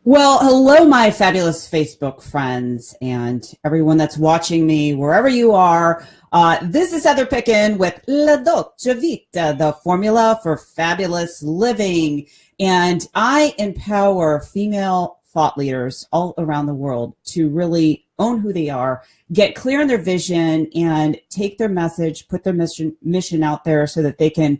Well, hello, my fabulous Facebook friends and everyone that's watching me wherever you are. This is Heather Picken with La Dolce Vita, the formula for fabulous living. And I empower female thought leaders all around the world to really own who they are, get clear on their vision, and take their message, put their mission out there so that they can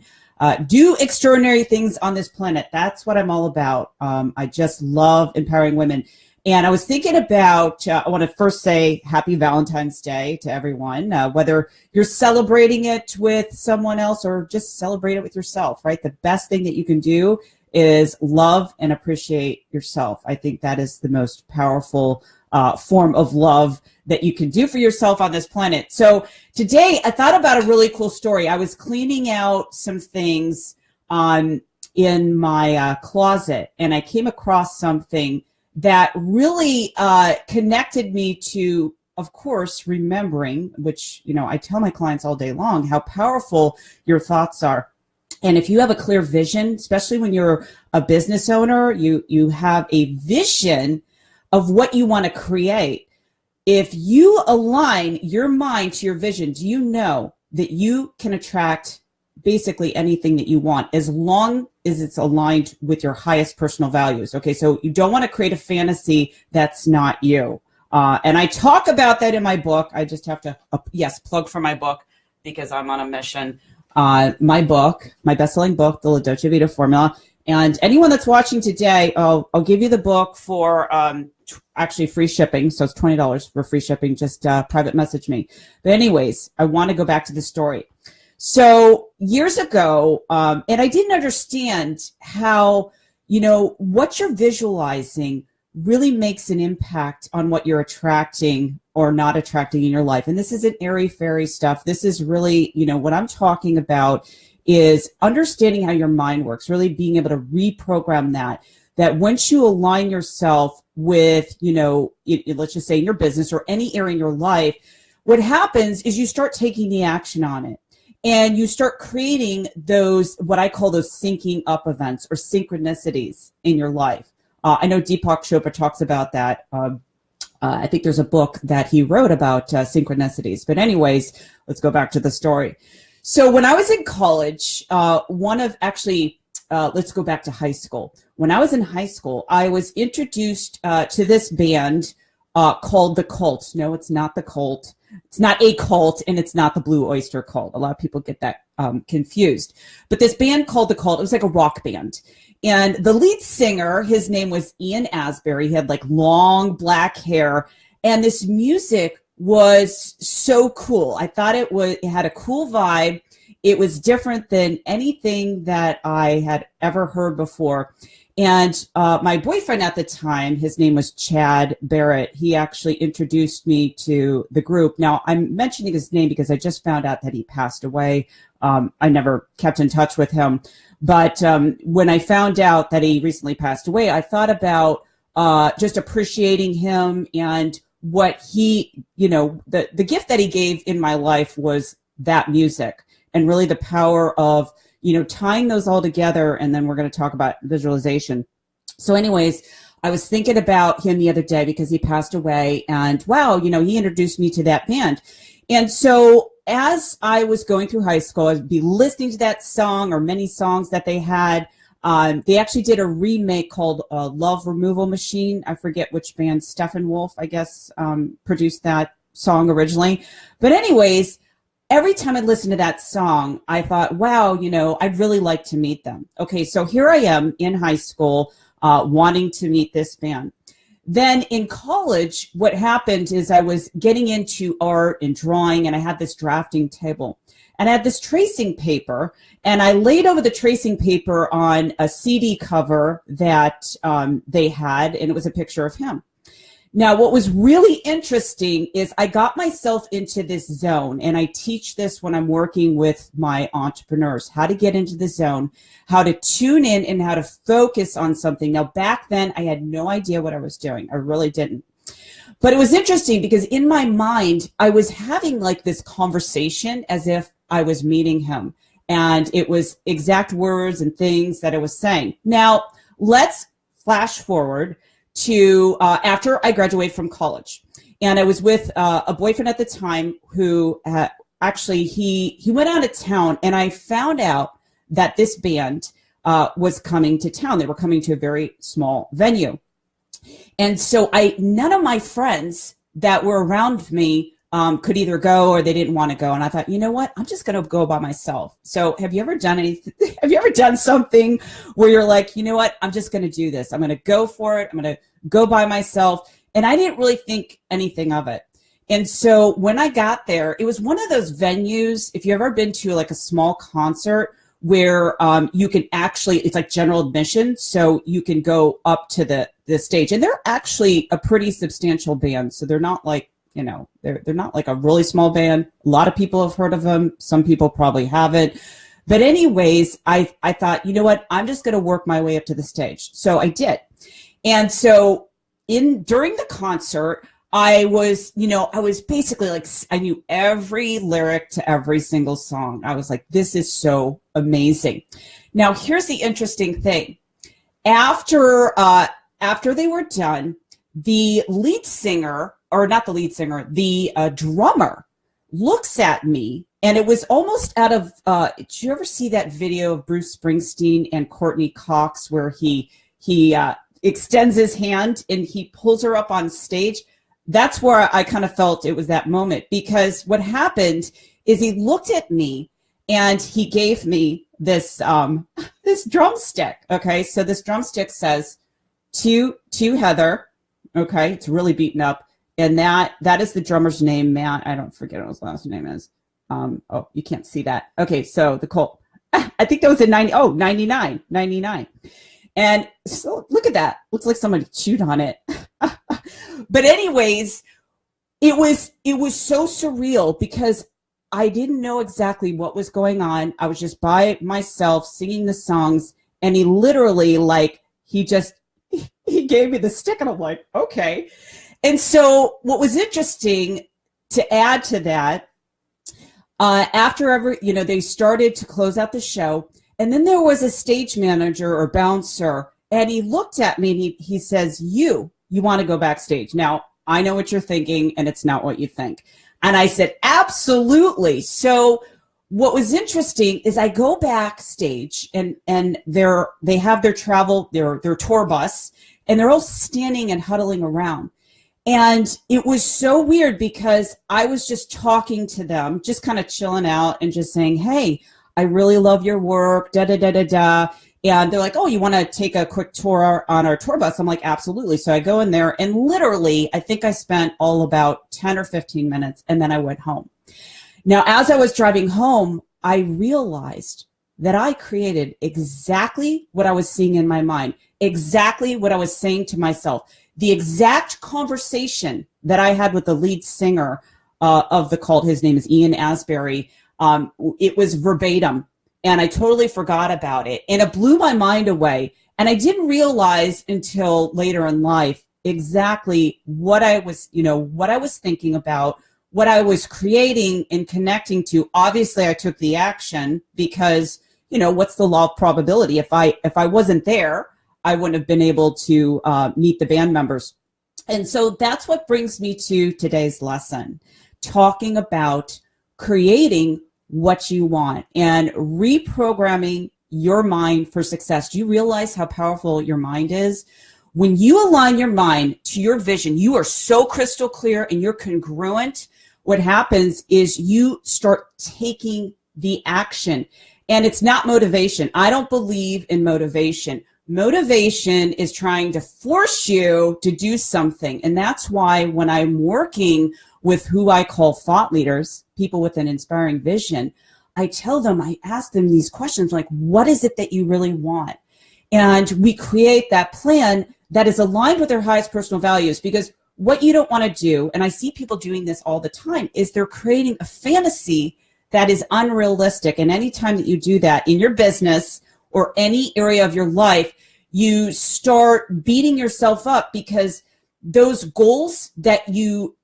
do extraordinary things on this planet. That's what I'm all about. I just love empowering women. And I was thinking about, I want to first say happy Valentine's Day to everyone, whether you're celebrating it with someone else or just celebrate it with yourself, right? The best thing that you can do is love and appreciate yourself. I think that is the most powerful form of love that you can do for yourself on this planet. So today I thought about a really cool story. I was cleaning out some things in my closet, and I came across something that really connected me to, of course, remembering, which, you know, I tell my clients all day long, how powerful your thoughts are. And if you have a clear vision, especially when you're a business owner, you have a vision of what you want to create. If you align your mind to your vision, do you know that you can attract basically anything that you want as long as it's aligned with your highest personal values? Okay, so you don't want to create a fantasy that's not you. And I talk about that in my book. I just have to, yes, plug for my book because I'm on a mission. My book, my best-selling book, The Dolce Vita Formula. And anyone that's watching today, I'll give you the book for actually free shipping. So it's $20 for free shipping. Just private message me. But anyways, I want to go back to the story. So years ago, and I didn't understand how, you know, what you're visualizing really makes an impact on what you're attracting or not attracting in your life. And this isn't airy-fairy stuff. This is really, you know, what I'm talking about is understanding how your mind works, really being able to reprogram that once you align yourself with, you know, let's just say in your business or any area in your life, what happens is you start taking the action on it. And you start creating those, what I call those syncing up events or synchronicities in your life. I know Deepak Chopra talks about that. I think there's a book that he wrote about synchronicities. But anyways, let's go back to the story. So when I was in college, let's go back to high school. When I was in high school, I was introduced to this band called The Cult. No, it's not The Cult. It's not a cult, and it's not the Blue Oyster Cult. A lot of people get that confused. But this band called The Cult, it was like a rock band. And the lead singer, his name was Ian Asbury. He had like long black hair. And this music was so cool. I thought it had a cool vibe. It was different than anything that I had ever heard before. And my boyfriend at the time, his name was Chad Barrett. He actually introduced me to the group. Now, I'm mentioning his name because I just found out that he passed away. I never kept in touch with him. But when I found out that he recently passed away, I thought about just appreciating him and what he, you know, the gift that he gave in my life was that music and really the power of, you know, tying those all together. And then we're going to talk about visualization. So anyways, I was thinking about him the other day because he passed away, and wow, you know, he introduced me to that band. And so as I was going through high school, I'd be listening to that song or many songs that they had. They actually did a remake called Love Removal Machine. I forget which band, Steppenwolf, I guess, produced that song originally. But anyways, every time I listened to that song, I thought, wow, you know, I'd really like to meet them. Okay, so here I am in high school wanting to meet this band. Then in college, what happened is I was getting into art and drawing, and I had this drafting table. And I had this tracing paper, and I laid over the tracing paper on a CD cover that they had, and it was a picture of him. Now, what was really interesting is I got myself into this zone, and I teach this when I'm working with my entrepreneurs, how to get into the zone, how to tune in, and how to focus on something. Now, back then, I had no idea what I was doing. I really didn't. But it was interesting because in my mind, I was having like this conversation as if I was meeting him, and it was exact words and things that I was saying. Now, let's flash forward to after I graduated from college. And I was with a boyfriend at the time who actually, he went out of town, and I found out that this band was coming to town. They were coming to a very small venue. And so none of my friends that were around me could either go or they didn't want to go. And I thought, you know what? I'm just going to go by myself. So have you ever done anything? Have you ever done something where you're like, you know what? I'm just going to do this. I'm going to go for it. I'm going to go by myself. And I didn't really think anything of it. And so when I got there, it was one of those venues, if you've ever been to like a small concert where you can actually, it's like general admission, so you can go up to the stage. And they're actually a pretty substantial band. So they're not like, you know, they're not like a really small band. A lot of people have heard of them. Some people probably haven't. But anyways, I thought, you know what, I'm just going to work my way up to the stage. So I did. And so during the concert, I was basically like, I knew every lyric to every single song. I was like, this is so amazing. Now, here's the interesting thing. After they were done, the lead singer, or not the lead singer, the drummer looks at me, and it was almost out of, did you ever see that video of Bruce Springsteen and Courtney Cox where he extends his hand and he pulls her up on stage? That's where I kind of felt it was that moment, because what happened is he looked at me and he gave me this this drumstick. Okay, so this drumstick says to Heather. Okay, it's really beaten up, and that is the drummer's name, Matt. I don't forget what his last name is. Oh, you can't see that. Okay, so the Colt. I think that was in 99. And so look at that. Looks like somebody chewed on it. But anyways, it was so surreal because I didn't know exactly what was going on. I was just by myself singing the songs, and he literally, like, he gave me the stick, and I'm like, okay. And so what was interesting to add to that, after they started to close out the show, and then there was a stage manager or bouncer, and he looked at me and he says, you want to go backstage. Now, I know what you're thinking, and it's not what you think. And I said, absolutely. So what was interesting is I go backstage, and they have their tour bus, and they're all standing and huddling around. And it was so weird because I was just talking to them, just kind of chilling out and just saying, hey, I really love your work, da-da-da-da-da. And they're like, oh, you want to take a quick tour on our tour bus? I'm like, absolutely. So I go in there, and literally, I think I spent all about 10 or 15 minutes, and then I went home. Now, as I was driving home, I realized that I created exactly what I was seeing in my mind, exactly what I was saying to myself, the exact conversation that I had with the lead singer of the cult. His name is Ian Asbury. It was verbatim. And I totally forgot about it. And it blew my mind away. And I didn't realize until later in life exactly what I was thinking about, what I was creating and connecting to. Obviously, I took the action because, what's the law of probability? If I wasn't there, I wouldn't have been able to meet the band members. And so that's what brings me to today's lesson, talking about creating what you want and reprogramming your mind for success. Do you realize how powerful your mind is? When you align your mind to your vision, you are so crystal clear and you're congruent. What happens is you start taking the action, and it's not motivation. I don't believe in motivation. Motivation is trying to force you to do something. And that's why when I'm working with who I call thought leaders, people with an inspiring vision, I ask them these questions like, what is it that you really want? And we create that plan that is aligned with their highest personal values, because what you don't want to do, and I see people doing this all the time, is they're creating a fantasy that is unrealistic. And anytime that you do that in your business or any area of your life, you start beating yourself up because those goals that you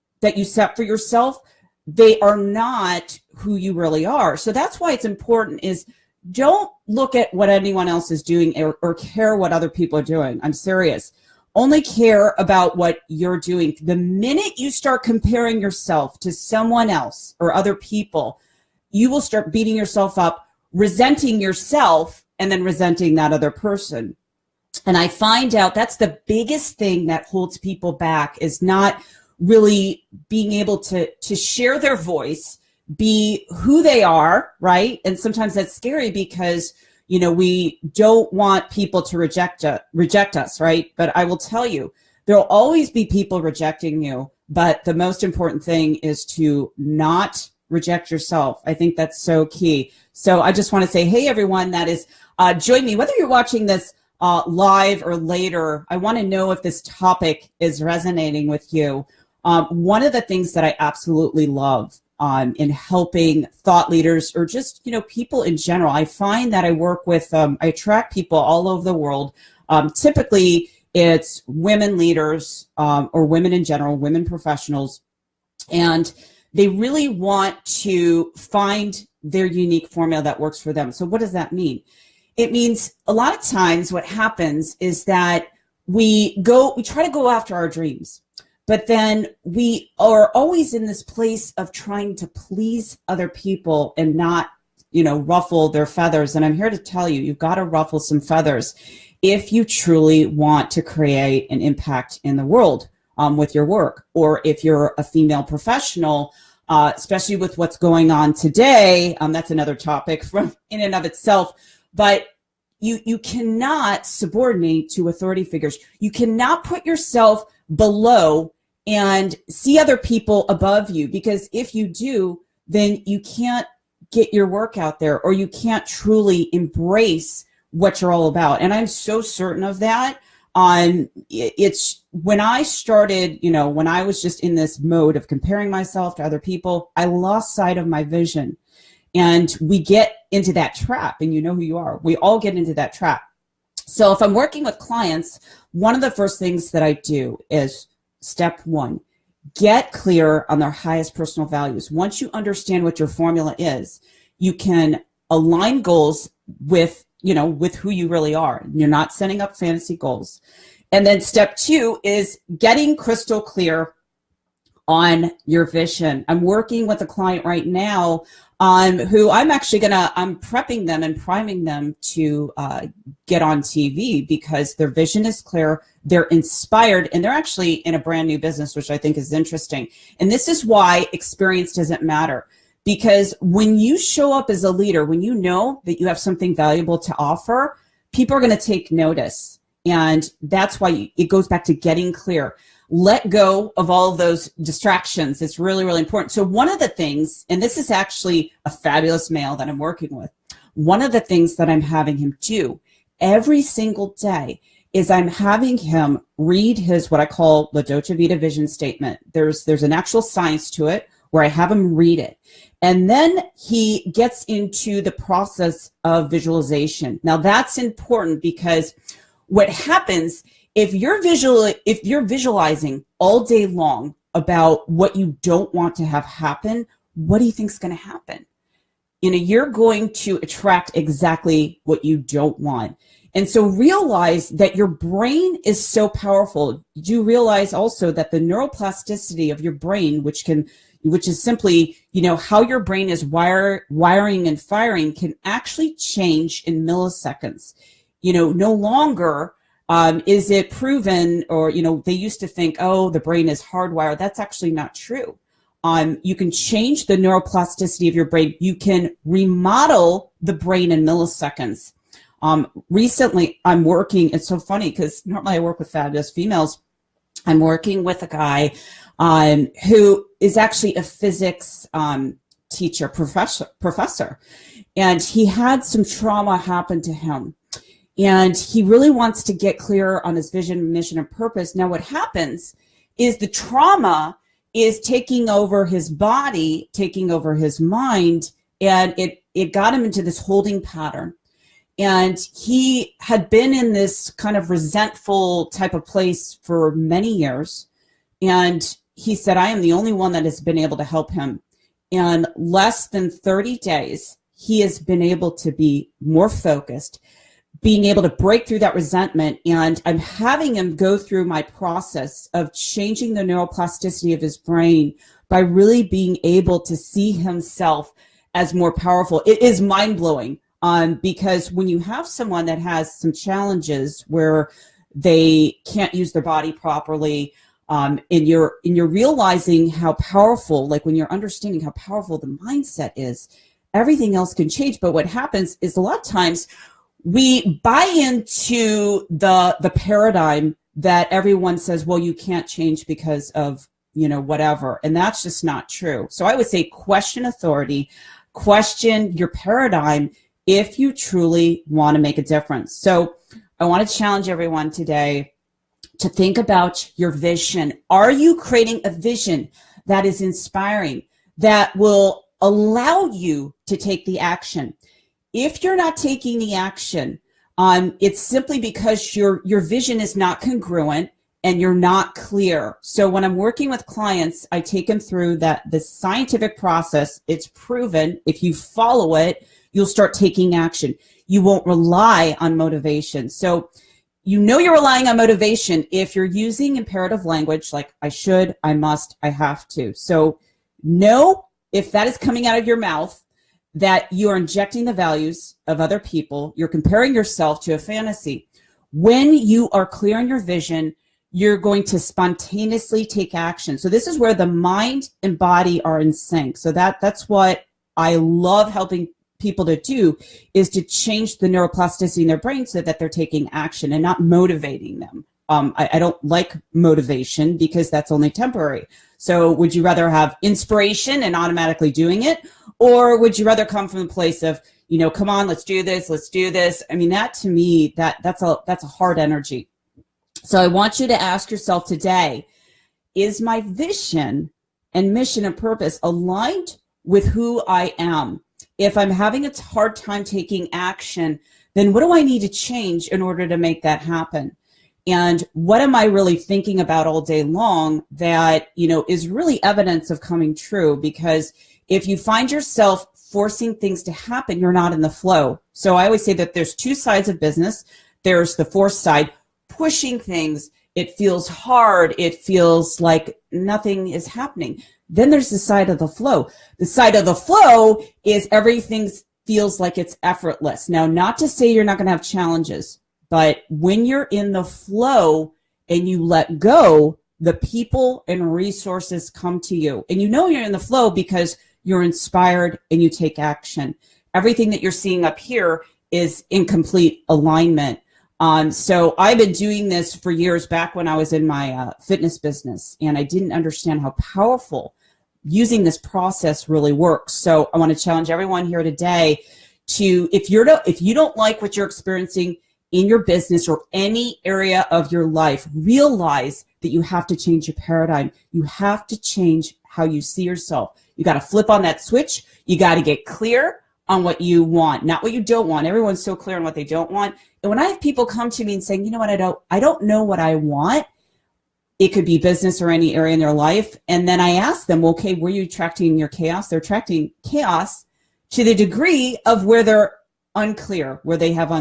set for yourself, they are not who you really are. So that's why it's important is don't look at what anyone else is doing or care what other people are doing. I'm serious. only care about what you're doing. The minute you start comparing yourself to someone else or other people, you will start beating yourself up, resenting yourself, and then resenting that other person. And I find out that's the biggest thing that holds people back, is not really being able to share their voice, be who they are, right? And sometimes that's scary because, you know, we don't want people to reject us, right? But I will tell you, there'll always be people rejecting you. But the most important thing is to not reject yourself. I think that's so key. So I just want to say, hey, everyone that is join me, whether you're watching this live or later. I want to know if this topic is resonating with you. One of the things that I absolutely love in helping thought leaders, or just, you know, people in general, I find that I work with, I attract people all over the world. Typically, it's women leaders or women in general, women professionals, and they really want to find their unique formula that works for them. So what does that mean? It means a lot of times what happens is that we try to go after our dreams, but then we are always in this place of trying to please other people and not, you know, ruffle their feathers. And I'm here to tell you, you've got to ruffle some feathers if you truly want to create an impact in the world with your work. Or if you're a female professional, especially with what's going on today, that's another topic from in and of itself. But you cannot subordinate to authority figures. You cannot put yourself below and see other people above you, because if you do, then you can't get your work out there, or you can't truly embrace what you're all about. And I'm so certain of that. It's when I started, you know, when I was just in this mode of comparing myself to other people, I lost sight of my vision. And we get into that trap, and you know who you are. We all get into that trap. So if I'm working with clients, one of the first things that I do is step one, get clear on their highest personal values. Once you understand what your formula is, you can align goals with, you know, with who you really are. You're not setting up fantasy goals. And then step two is getting crystal clear on your vision. I'm working with a client right now who I'm prepping them and priming them to get on TV, because their vision is clear, they're inspired, and they're actually in a brand new business, which I think is interesting. And this is why experience doesn't matter. Because when you show up as a leader, when you know that you have something valuable to offer, people are going to take notice. And that's why it goes back to getting clear. Let go of all of those distractions. It's really, really important. So one of the things, and this is actually a fabulous male that I'm working with, one of the things that I'm having him do every single day is I'm having him read his, what I call the Dolce Vita vision statement. There's an actual science to it where I have him read it. And then he gets into the process of visualization. Now that's important, because what happens if you're visualizing all day long about what you don't want to have happen, what do you think is going to happen? You know, you're going to attract exactly what you don't want. And so realize that your brain is so powerful. You realize also that the neuroplasticity of your brain, which is simply, you know, how your brain is wiring and firing, can actually change in milliseconds. You know, no longer is it proven, or, you know, they used to think, oh, the brain is hardwired. That's actually not true. You can change the neuroplasticity of your brain. You can remodel the brain in milliseconds. Recently, I'm working, it's so funny because normally I work with fabulous females. I'm working with a guy who is actually a physics teacher, professor, and he had some trauma happen to him. And he really wants to get clear on his vision, mission, and purpose. Now what happens is the trauma is taking over his body, taking over his mind, and it got him into this holding pattern. And he had been in this kind of resentful type of place for many years. And he said, I am the only one that has been able to help him. In less than 30 days, he has been able to be more focused, being able to break through that resentment, and I'm having him go through my process of changing the neuroplasticity of his brain by really being able to see himself as more powerful. It is mind-blowing, because when you have someone that has some challenges where they can't use their body properly, and you're realizing how powerful, like when you're understanding how powerful the mindset is, everything else can change. But what happens is a lot of times we buy into the paradigm that everyone says, well, you can't change because of, whatever. And that's just not true. So I would say question authority, question your paradigm if you truly want to make a difference. So I want to challenge everyone today to think about your vision. Are you creating a vision that is inspiring, that will allow you to take the action? If you're not taking the action, it's simply because your vision is not congruent and you're not clear. So when I'm working with clients, I take them through the scientific process. It's proven. If you follow it, you'll start taking action. You won't rely on motivation. So you're relying on motivation if you're using imperative language like I should, I must, I have to. So know if that is coming out of your mouth that you are injecting the values of other people, you're comparing yourself to a fantasy. When you are clear on your vision, you're going to spontaneously take action. So this is where the mind and body are in sync. So that's what I love helping people to do, is to change the neuroplasticity in their brain so that they're taking action and not motivating them. I don't like motivation because that's only temporary. So would you rather have inspiration and automatically doing it? Or would you rather come from a place of, come on, let's do this, let's do this? I mean, that to me, that's a hard energy. So I want you to ask yourself today, is my vision and mission and purpose aligned with who I am? If I'm having a hard time taking action, then what do I need to change in order to make that happen? And what am I really thinking about all day long that, is really evidence of coming true? Because if you find yourself forcing things to happen, you're not in the flow. So I always say that there's two sides of business. There's the force side, pushing things. It feels hard. It feels like nothing is happening. Then there's the side of the flow. The side of the flow is everything feels like it's effortless. Now, not to say you're not going to have challenges, but when you're in the flow and you let go, the people and resources come to you. And you're in the flow because you're inspired and you take action. Everything that you're seeing up here is in complete alignment. So I've been doing this for years, back when I was in my fitness business, and I didn't understand how powerful using this process really works. So I want to challenge everyone here today to, if you don't like what you're experiencing in your business or any area of your life, realize that you have to change your paradigm. You have to change how you see yourself. You got to flip on that switch. You got to get clear on what you want, not what you don't want. Everyone's so clear on what they don't want. And when I have people come to me and saying, I don't know what I want, it could be business or any area in their life. And then I ask them, well, okay, were you attracting your chaos? They're attracting chaos to the degree of where they're unclear, where they have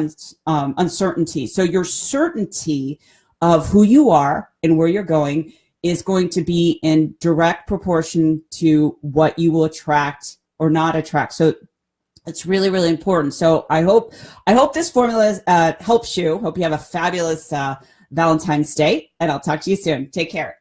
uncertainty. So your certainty of who you are and where you're going is going to be in direct proportion to what you will attract or not attract. So it's really, really important. So I hope this formula helps you. Hope you have a fabulous Valentine's Day, and I'll talk to you soon. Take care.